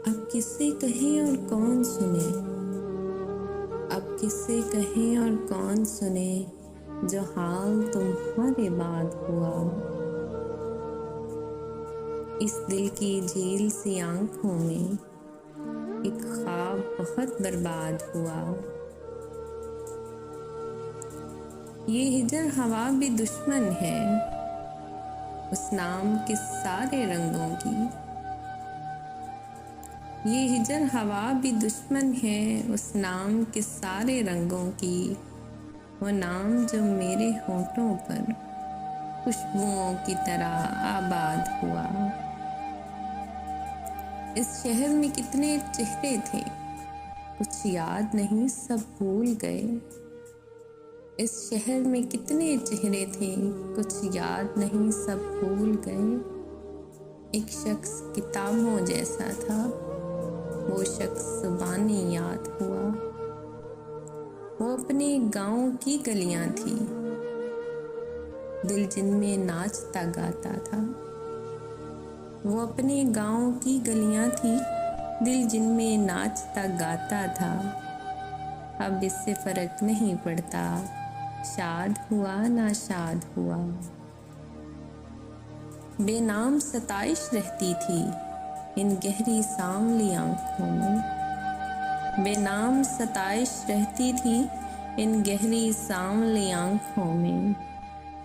अब किससे कहें और कौन सुने, अब किससे कहें और कौन सुने, जो हाल तुम्हारे बाद हुआ। इस दिल की झील सी आंखों में एक ख्वाब बहुत बर्बाद हुआ। ये हिजर हवा भी दुश्मन है उस नाम के सारे रंगों की। ये हिजर हवा भी दुश्मन है उस नाम के सारे रंगों की। वो नाम जो मेरे होठों पर खुशबुओं की तरह आबाद हुआ। इस शहर में कितने चेहरे थे, कुछ याद नहीं सब भूल गए। इस शहर में कितने चेहरे थे, कुछ याद नहीं सब भूल गए। एक शख्स किताबों जैसा था, वो शख्स ज़ुबानी याद हुआ। वो अपने गांव की गलियां थी, दिल जिनमें नाचता गाता था। वो अपने गांव की गलियां थी, दिल जिनमें नाचता गाता था। अब इससे फर्क नहीं पड़ता, शाद हुआ ना शाद हुआ। बेनाम सताइश रहती थी इन गहरी सांवली आंखों में। बेनाम सताइश रहती थी इन गहरी सांवली आंखों में।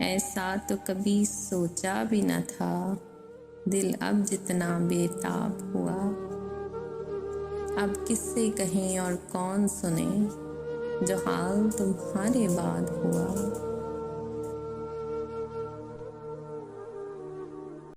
ऐसा तो कभी सोचा भी न था, दिल अब जितना बेताब हुआ। अब किससे कहें और कौन सुने, जो हाल तुम्हारे बाद हुआ।